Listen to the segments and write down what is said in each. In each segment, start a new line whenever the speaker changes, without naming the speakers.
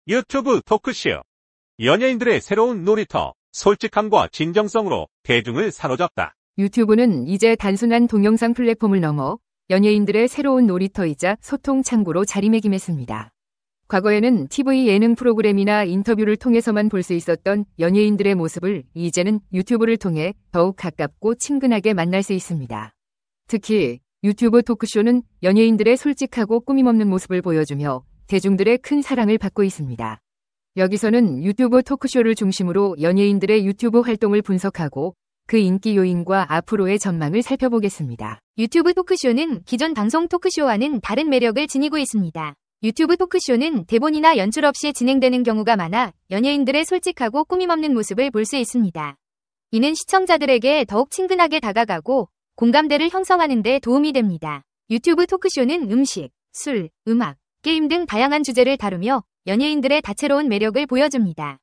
유튜브 토크쇼. 연예인들의 새로운 놀이터, 솔직함과 진정성으로 대중을 사로잡다.
유튜브는 이제 단순한 동영상 플랫폼을 넘어 연예인들의 새로운 놀이터이자 소통 창구로 자리매김했습니다. 과거에는 TV 예능 프로그램이나 인터뷰를 통해서만 볼 수 있었던 연예인들의 모습을 이제는 유튜브를 통해 더욱 가깝고 친근하게 만날 수 있습니다. 특히 유튜브 토크쇼는 연예인들의 솔직하고 꾸밈없는 모습을 보여주며 대중들의 큰 사랑을 받고 있습니다. 여기서는 유튜브 토크쇼를 중심으로 연예인들의 유튜브 활동을 분석하고 그 인기 요인과 앞으로의 전망을 살펴보겠습니다.
유튜브 토크쇼는 기존 방송 토크쇼와는 다른 매력을 지니고 있습니다. 유튜브 토크쇼는 대본이나 연출 없이 진행되는 경우가 많아 연예인들의 솔직하고 꾸밈없는 모습을 볼 수 있습니다. 이는 시청자들에게 더욱 친근하게 다가가고 공감대를 형성하는 데 도움이 됩니다. 유튜브 토크쇼는 음식, 술, 음악, 게임 등 다양한 주제를 다루며 연예인들의 다채로운 매력을 보여줍니다.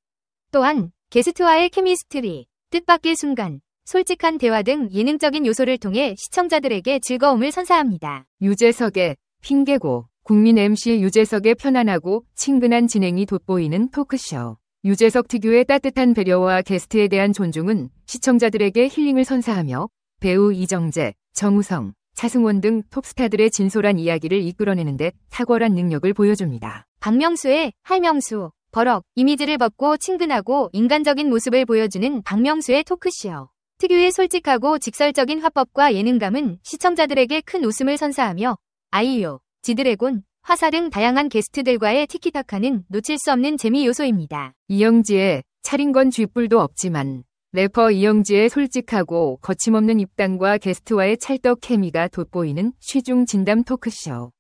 또한 게스트와의 케미스트리, 뜻밖의 순간, 솔직한 대화 등 예능적인 요소를 통해 시청자들에게 즐거움을 선사합니다.
유재석의 핑계고. 국민 MC 유재석의 편안하고 친근한 진행이 돋보이는 토크쇼. 유재석 특유의 따뜻한 배려와 게스트에 대한 존중은 시청자들에게 힐링을 선사하며 배우 이정재, 정우성, 차승원 등 톱스타들의 진솔한 이야기를 이끌어내는데 탁월한 능력을 보여줍니다.
박명수의 할명수, 버럭, 이미지를 벗고 친근하고 인간적인 모습을 보여주는 박명수의 토크쇼. 특유의 솔직하고 직설적인 화법과 예능감은 시청자들에게 큰 웃음을 선사하며 아이유, 지드래곤, 화사 등 다양한 게스트들과의 티키타카는 놓칠 수 없는 재미 요소입니다.
이영지의 차린 건 쥐뿔도 없지만 래퍼 이영지의 솔직하고 거침없는 입담과 게스트와의 찰떡 케미가 돋보이는 쉬중 진담 토크쇼.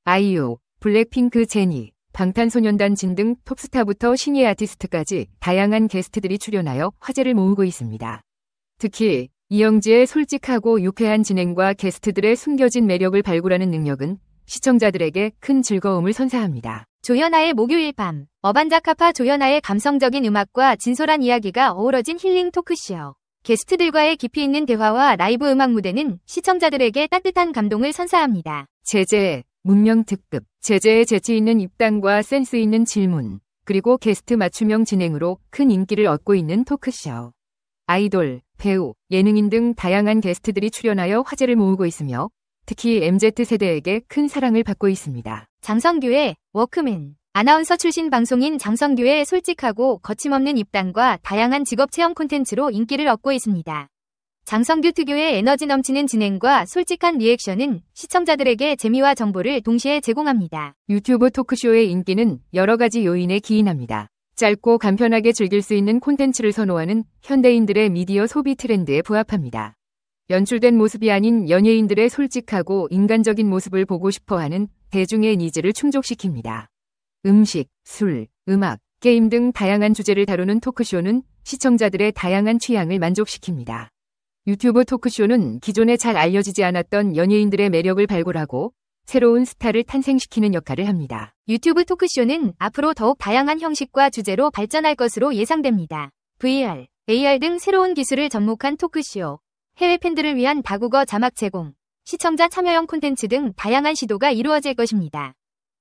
아이유, 블랙핑크 제니, 방탄소년단 진 등 톱스타부터 신예 아티스트까지 다양한 게스트들이 출연하여 화제를 모으고 있습니다. 특히 이영지의 솔직하고 유쾌한 진행과 게스트들의 숨겨진 매력을 발굴하는 능력은 시청자들에게 큰 즐거움을 선사합니다.
조연아의 목요일 밤, 어반자카파 조연아의 감성적인 음악과 진솔한 이야기가 어우러진 힐링 토크쇼. 게스트들과의 깊이 있는 대화와 라이브 음악 무대는 시청자들에게 따뜻한 감동을 선사합니다.
제재, 문명 특급. 제재의 재치 있는 입담과 센스 있는 질문, 그리고 게스트 맞춤형 진행으로 큰 인기를 얻고 있는 토크쇼. 아이돌, 배우, 예능인 등 다양한 게스트들이 출연하여 화제를 모으고 있으며 특히 MZ세대에게 큰 사랑을 받고 있습니다.
장성규의 워크맨. 아나운서 출신 방송인 장성규의 솔직하고 거침없는 입담과 다양한 직업 체험 콘텐츠로 인기를 얻고 있습니다. 장성규 특유의 에너지 넘치는 진행과 솔직한 리액션은 시청자들에게 재미와 정보를 동시에 제공합니다.
유튜브 토크쇼의 인기는 여러 가지 요인에 기인합니다. 짧고 간편하게 즐길 수 있는 콘텐츠를 선호하는 현대인들의 미디어 소비 트렌드에 부합합니다. 연출된 모습이 아닌 연예인들의 솔직하고 인간적인 모습을 보고 싶어하는 대중의 니즈를 충족시킵니다. 음식, 술, 음악, 게임 등 다양한 주제를 다루는 토크쇼는 시청자들의 다양한 취향을 만족시킵니다. 유튜브 토크쇼는 기존에 잘 알려지지 않았던 연예인들의 매력을 발굴하고 새로운 스타를 탄생시키는 역할을 합니다.
유튜브 토크쇼는 앞으로 더욱 다양한 형식과 주제로 발전할 것으로 예상됩니다. VR, AR 등 새로운 기술을 접목한 토크쇼, 해외 팬들을 위한 다국어 자막 제공, 시청자 참여형 콘텐츠 등 다양한 시도가 이루어질 것입니다.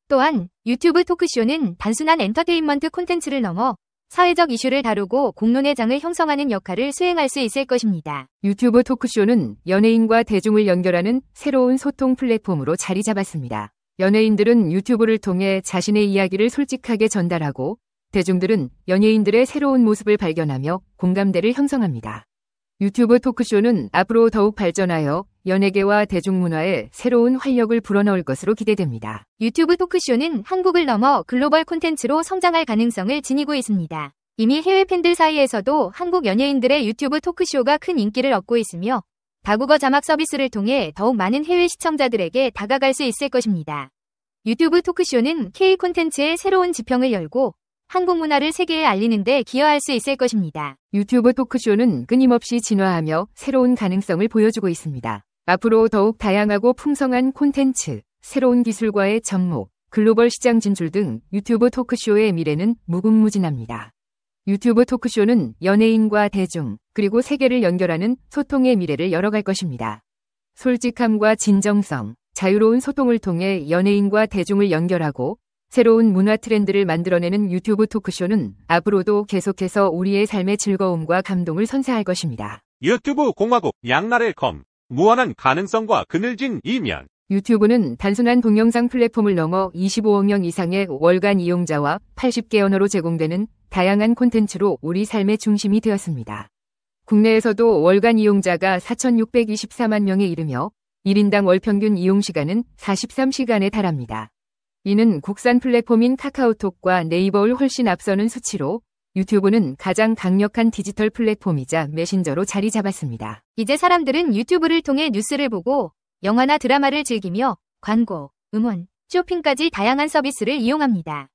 또한 유튜브 토크쇼는 단순한 엔터테인먼트 콘텐츠를 넘어 사회적 이슈를 다루고 공론의 장을 형성하는 역할을 수행할 수 있을 것입니다.
유튜브 토크쇼는 연예인과 대중을 연결하는 새로운 소통 플랫폼으로 자리 잡았습니다. 연예인들은 유튜브를 통해 자신의 이야기를 솔직하게 전달하고 대중들은 연예인들의 새로운 모습을 발견하며 공감대를 형성합니다. 유튜브 토크쇼는 앞으로 더욱 발전하여 연예계와 대중문화에 새로운 활력을 불어넣을 것으로 기대됩니다.
유튜브 토크쇼는 한국을 넘어 글로벌 콘텐츠로 성장할 가능성을 지니고 있습니다. 이미 해외 팬들 사이에서도 한국 연예인들의 유튜브 토크쇼가 큰 인기를 얻고 있으며 다국어 자막 서비스를 통해 더욱 많은 해외 시청자들에게 다가갈 수 있을 것입니다. 유튜브 토크쇼는 K 콘텐츠의 새로운 지평을 열고 한국 문화를 세계에 알리는 데 기여할 수 있을 것입니다.
유튜브 토크쇼는 끊임없이 진화하며 새로운 가능성을 보여주고 있습니다. 앞으로 더욱 다양하고 풍성한 콘텐츠, 새로운 기술과의 접목, 글로벌 시장 진출 등 유튜브 토크쇼의 미래는 무궁무진합니다. 유튜브 토크쇼는 연예인과 대중, 그리고 세계를 연결하는 소통의 미래를 열어갈 것입니다. 솔직함과 진정성, 자유로운 소통을 통해 연예인과 대중을 연결하고 새로운 문화 트렌드를 만들어내는 유튜브 토크쇼는 앞으로도 계속해서 우리의 삶의 즐거움과 감동을 선사할 것입니다.
유튜브 공화국 양날의검. 무한한 가능성과 그늘진 이면.
유튜브는 단순한 동영상 플랫폼을 넘어 25억 명 이상의 월간 이용자와 80개 언어로 제공되는 다양한 콘텐츠로 우리 삶의 중심이 되었습니다. 국내에서도 월간 이용자가 4,624만 명에 이르며 1인당 월 평균 이용시간은 43시간에 달합니다. 이는 국산 플랫폼인 카카오톡과 네이버를 훨씬 앞서는 수치로 유튜브는 가장 강력한 디지털 플랫폼이자 메신저로 자리 잡았습니다.
이제 사람들은 유튜브를 통해 뉴스를 보고 영화나 드라마를 즐기며 광고, 음원, 쇼핑까지 다양한 서비스를 이용합니다.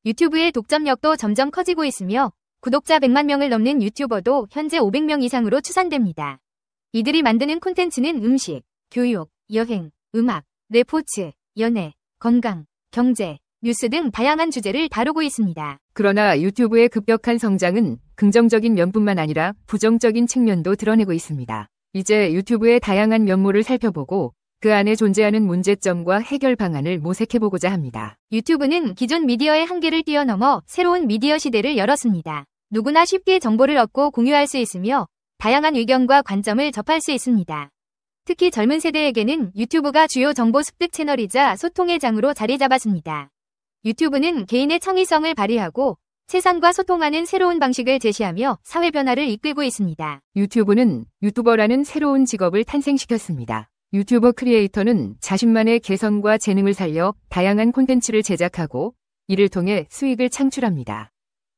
유튜브의 독점력도 점점 커지고 있으며 구독자 100만 명을 넘는 유튜버도 현재 500명 이상으로 추산됩니다. 이들이 만드는 콘텐츠는 음식, 교육, 여행, 음악, 스포츠, 연애, 건강, 경제, 뉴스 등 다양한 주제를 다루고 있습니다.
그러나 유튜브의 급격한 성장은 긍정적인 면뿐만 아니라 부정적인 측면도 드러내고 있습니다. 이제 유튜브의 다양한 면모를 살펴보고 그 안에 존재하는 문제점과 해결 방안을 모색해보고자 합니다.
유튜브는 기존 미디어의 한계를 뛰어넘어 새로운 미디어 시대를 열었습니다. 누구나 쉽게 정보를 얻고 공유할 수 있으며 다양한 의견과 관점을 접할 수 있습니다. 특히 젊은 세대에게는 유튜브가 주요 정보 습득 채널이자 소통의 장으로 자리 잡았습니다. 유튜브는 개인의 창의성을 발휘하고 세상과 소통하는 새로운 방식을 제시하며 사회 변화를 이끌고 있습니다.
유튜브는 유튜버라는 새로운 직업을 탄생시켰습니다. 유튜버 크리에이터는 자신만의 개성과 재능을 살려 다양한 콘텐츠를 제작하고 이를 통해 수익을 창출합니다.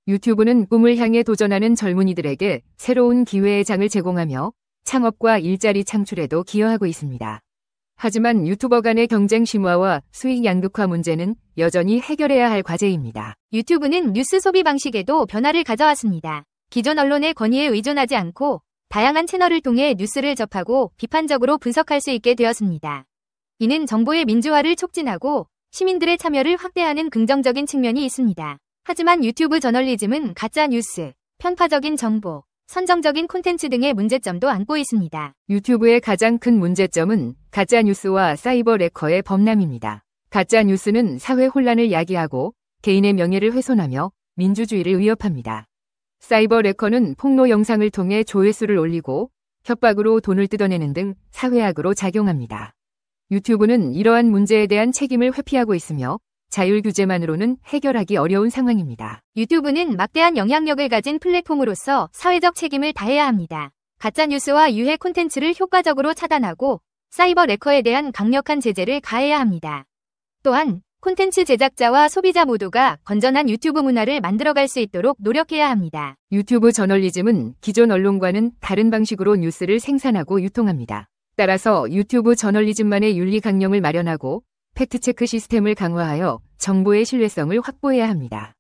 유튜브는 꿈을 향해 도전하는 젊은이들에게 새로운 기회의 장을 제공하며 창업과 일자리 창출에도 기여하고 있습니다. 하지만 유튜버 간의 경쟁 심화와 수익 양극화 문제는 여전히 해결해야 할 과제입니다.
유튜브는 뉴스 소비 방식에도 변화를 가져왔습니다. 기존 언론의 권위에 의존하지 않고 다양한 채널을 통해 뉴스를 접하고 비판적으로 분석할 수 있게 되었습니다. 이는 정보의 민주화를 촉진하고 시민들의 참여를 확대하는 긍정적인 측면이 있습니다. 하지만 유튜브 저널리즘은 가짜 뉴스, 편파적인 정보, 선정적인 콘텐츠 등의 문제점도 안고 있습니다.
유튜브의 가장 큰 문제점은 가짜뉴스와 사이버 레커의 범람입니다. 가짜뉴스는 사회 혼란을 야기하고 개인의 명예를 훼손하며 민주주의를 위협합니다. 사이버 레커는 폭로 영상을 통해 조회수를 올리고 협박으로 돈을 뜯어내는 등 사회악으로 작용합니다. 유튜브는 이러한 문제에 대한 책임을 회피하고 있으며 자율 규제만으로는 해결하기 어려운 상황입니다.
유튜브는 막대한 영향력을 가진 플랫폼으로서 사회적 책임을 다해야 합니다. 가짜뉴스와 유해 콘텐츠를 효과적으로 차단하고 사이버 레커에 대한 강력한 제재를 가해야 합니다. 또한 콘텐츠 제작자와 소비자 모두가 건전한 유튜브 문화를 만들어갈 수 있도록 노력해야 합니다.
유튜브 저널리즘은 기존 언론과는 다른 방식으로 뉴스를 생산하고 유통합니다. 따라서 유튜브 저널리즘만의 윤리 강령을 마련하고 팩트체크 시스템을 강화하여 정보의 신뢰성을 확보해야 합니다.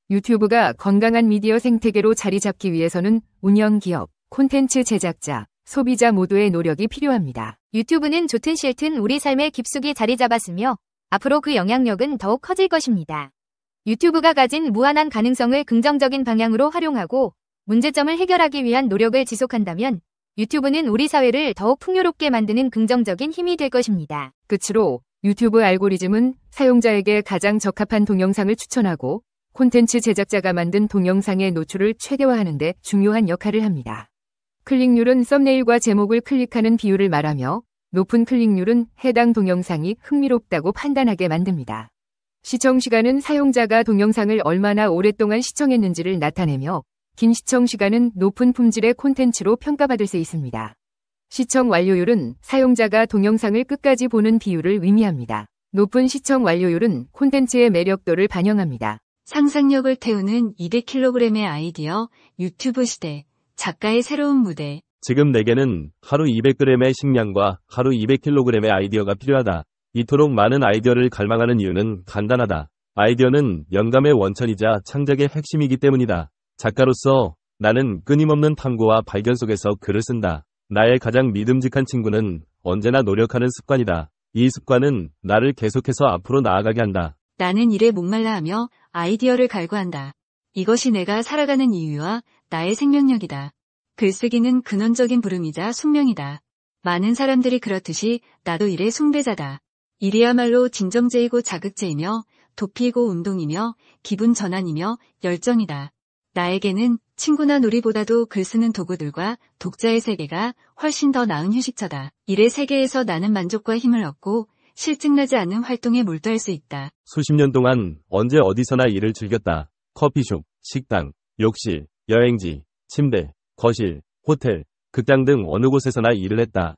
유튜브가 건강한 미디어 생태계로 자리 잡기 위해서는 운영기업, 콘텐츠 제작자, 소비자 모두의 노력이 필요합니다.
유튜브는 좋든 싫든 우리 삶에 깊숙이 자리 잡았으며 앞으로 그 영향력은 더욱 커질 것입니다. 유튜브가 가진 무한한 가능성을 긍정적인 방향으로 활용하고 문제점을 해결하기 위한 노력을 지속한다면 유튜브는 우리 사회를 더욱 풍요롭게 만드는 긍정적인 힘이 될 것입니다.
끝으로 유튜브 알고리즘은 사용자에게 가장 적합한 동영상을 추천하고 콘텐츠 제작자가 만든 동영상의 노출을 최대화하는 데 중요한 역할을 합니다. 클릭률은 썸네일과 제목을 클릭하는 비율을 말하며 높은 클릭률은 해당 동영상이 흥미롭다고 판단하게 만듭니다. 시청시간은 사용자가 동영상을 얼마나 오랫동안 시청했는지를 나타내며 긴 시청시간은 높은 품질의 콘텐츠로 평가받을 수 있습니다. 시청 완료율은 사용자가 동영상을 끝까지 보는 비율을 의미합니다. 높은 시청 완료율은 콘텐츠의 매력도를 반영합니다.
상상력을 태우는 200kg의 아이디어, 유튜브 시대, 작가의 새로운 무대.
지금 내게는 하루 200g의 식량과 하루 200kg의 아이디어가 필요하다. 이토록 많은 아이디어를 갈망하는 이유는 간단하다. 아이디어는 영감의 원천이자 창작의 핵심이기 때문이다. 작가로서 나는 끊임없는 탐구와 발견 속에서 글을 쓴다. 나의 가장 믿음직한 친구는 언제나 노력하는 습관이다. 이 습관은 나를 계속해서 앞으로 나아가게 한다.
나는 일에 목말라 하며 아이디어를 갈구한다. 이것이 내가 살아가는 이유와 나의 생명력이다. 글쓰기는 근원적인 부름이자 숙명이다. 많은 사람들이 그렇듯이 나도 일의 숭배자다. 일이야말로 진정제이고 자극제이며 도피고 운동이며 기분 전환이며 열정이다. 나에게는 친구나 놀이보다도 글 쓰는 도구들과 독자의 세계가 훨씬 더 나은 휴식처다. 일의 세계에서 나는 만족과 힘을 얻고 실증나지 않는 활동에 몰두할 수 있다.
수십 년 동안 언제 어디서나 일을 즐겼다. 커피숍, 식당, 욕실, 여행지, 침대, 거실, 호텔, 극장 등 어느 곳에서나 일을 했다.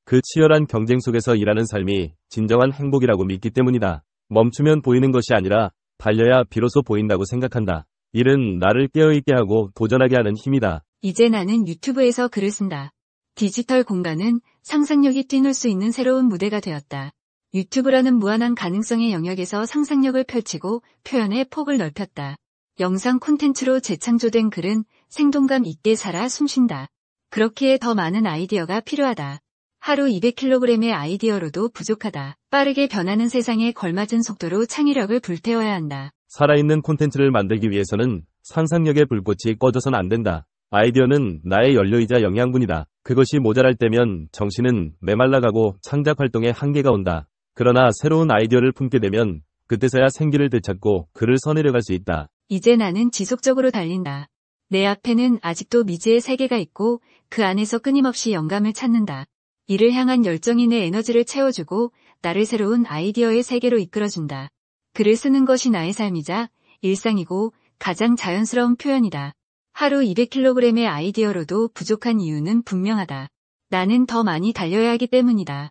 그 치열한 경쟁 속에서 일하는 삶이 진정한 행복이라고 믿기 때문이다. 멈추면 보이는 것이 아니라 달려야 비로소 보인다고 생각한다. 일은 나를 깨어있게 하고 도전하게 하는 힘이다.
이제 나는 유튜브에서 글을 쓴다. 디지털 공간은 상상력이 뛰놀 수 있는 새로운 무대가 되었다. 유튜브라는 무한한 가능성의 영역에서 상상력을 펼치고 표현의 폭을 넓혔다. 영상 콘텐츠로 재창조된 글은 생동감 있게 살아 숨쉰다. 그렇기에 더 많은 아이디어가 필요하다. 하루 200kg의 아이디어로도 부족하다. 빠르게 변하는 세상에 걸맞은 속도로 창의력을 불태워야 한다.
살아있는 콘텐츠를 만들기 위해서는 상상력의 불꽃이 꺼져선 안 된다. 아이디어는 나의 연료이자 영양분이다. 그것이 모자랄 때면 정신은 메말라가고 창작 활동에 한계가 온다. 그러나 새로운 아이디어를 품게 되면 그때서야 생기를 되찾고 글을 써내려갈 수 있다.
이제 나는 지속적으로 달린다. 내 앞에는 아직도 미지의 세계가 있고 그 안에서 끊임없이 영감을 찾는다. 이를 향한 열정이 내 에너지를 채워주고 나를 새로운 아이디어의 세계로 이끌어준다. 글을 쓰는 것이 나의 삶이자 일상이고 가장 자연스러운 표현이다. 하루 200kg의 아이디어로도 부족한 이유는 분명하다. 나는 더 많이 달려야 하기 때문이다.